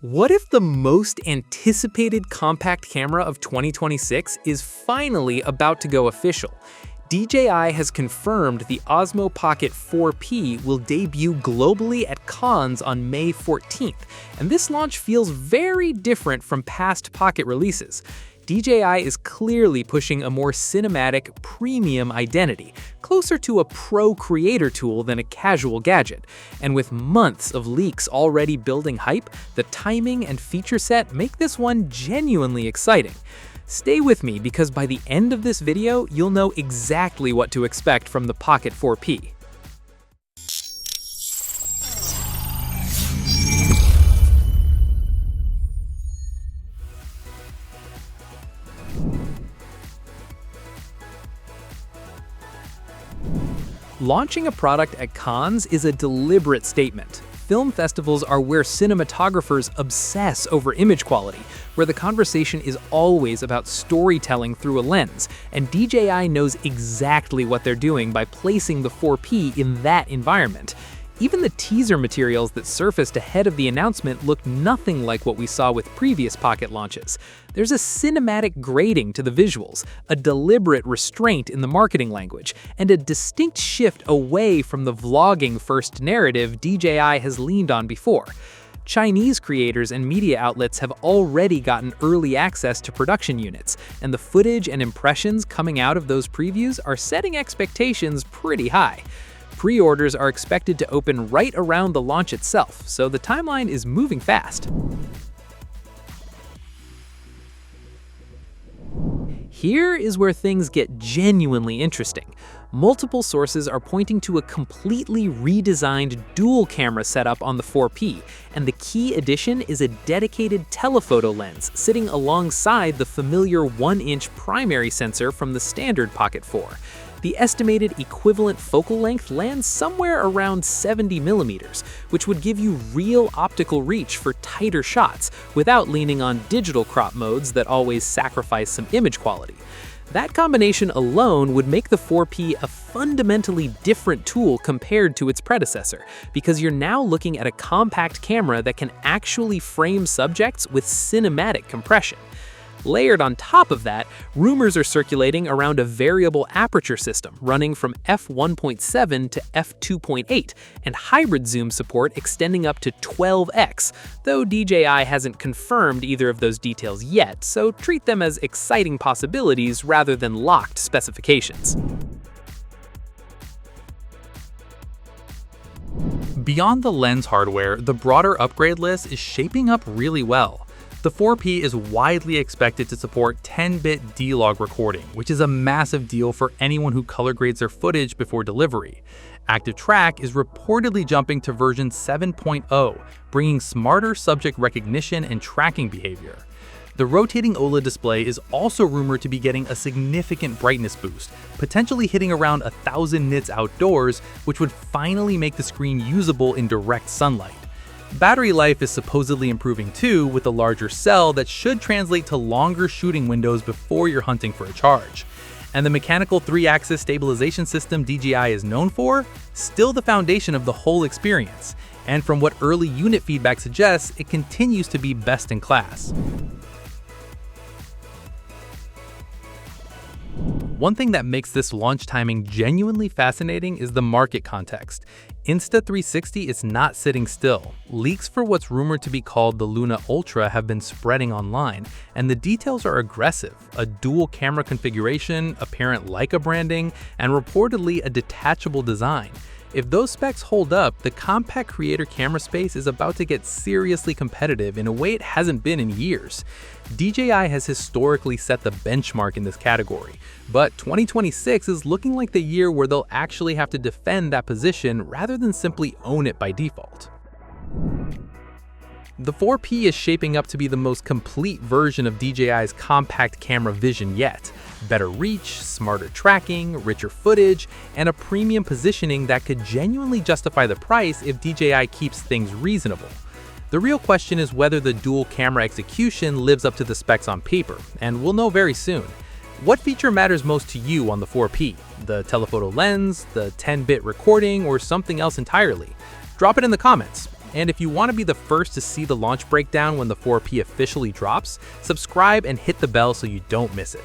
What if the most anticipated compact camera of 2026 is finally about to go official? DJI has confirmed the Osmo Pocket 4P will debut globally at Cannes on May 14th, and this launch feels very different from past Pocket releases. DJI is clearly pushing a more cinematic, premium identity, closer to a pro creator tool than a casual gadget. And with months of leaks already building hype, the timing and feature set make this one genuinely exciting. Stay with me because by the end of this video, you'll know exactly what to expect from the Pocket 4P. Launching a product at Cannes is a deliberate statement. Film festivals are where cinematographers obsess over image quality, where the conversation is always about storytelling through a lens, and DJI knows exactly what they're doing by placing the 4P in that environment. Even the teaser materials that surfaced ahead of the announcement look nothing like what we saw with previous Pocket launches. There's a cinematic grading to the visuals, a deliberate restraint in the marketing language, and a distinct shift away from the vlogging-first narrative DJI has leaned on before. Chinese creators and media outlets have already gotten early access to production units, and the footage and impressions coming out of those previews are setting expectations pretty high. Pre-orders are expected to open right around the launch itself, so the timeline is moving fast. Here is where things get genuinely interesting. Multiple sources are pointing to a completely redesigned dual camera setup on the 4P, and the key addition is a dedicated telephoto lens sitting alongside the familiar 1-inch primary sensor from the standard Pocket 4. The estimated equivalent focal length lands somewhere around 70 millimeters, which would give you real optical reach for tighter shots without leaning on digital crop modes that always sacrifice some image quality. That combination alone would make the 4P a fundamentally different tool compared to its predecessor, because you're now looking at a compact camera that can actually frame subjects with cinematic compression. Layered on top of that, rumors are circulating around a variable aperture system running from f1.7 to f2.8 and hybrid zoom support extending up to 12x, though DJI hasn't confirmed either of those details yet, so treat them as exciting possibilities rather than locked specifications. Beyond the lens hardware, the broader upgrade list is shaping up really well. The 4P is widely expected to support 10-bit D-Log recording, which is a massive deal for anyone who color grades their footage before delivery. Active Track is reportedly jumping to version 7.0, bringing smarter subject recognition and tracking behavior. The rotating OLED display is also rumored to be getting a significant brightness boost, potentially hitting around 1,000 nits outdoors, which would finally make the screen usable in direct sunlight. Battery life is supposedly improving too, with a larger cell that should translate to longer shooting windows before you're hunting for a charge. And the mechanical 3-axis stabilization system DJI is known for? Still the foundation of the whole experience. And from what early unit feedback suggests, it continues to be best in class. One thing that makes this launch timing genuinely fascinating is the market context. Insta360 is not sitting still. Leaks for what's rumored to be called the Luna Ultra have been spreading online, and the details are aggressive: a dual camera configuration, apparent Leica branding, and reportedly a detachable design. If those specs hold up, the compact creator camera space is about to get seriously competitive in a way it hasn't been in years. DJI has historically set the benchmark in this category, but 2026 is looking like the year where they'll actually have to defend that position rather than simply own it by default. The 4P is shaping up to be the most complete version of DJI's compact camera vision yet. Better reach, smarter tracking, richer footage, and a premium positioning that could genuinely justify the price if DJI keeps things reasonable. The real question is whether the dual camera execution lives up to the specs on paper, and we'll know very soon. What feature matters most to you on the 4P? The telephoto lens, the 10-bit recording, or something else entirely? Drop it in the comments. And if you want to be the first to see the launch breakdown when the 4P officially drops, subscribe and hit the bell so you don't miss it.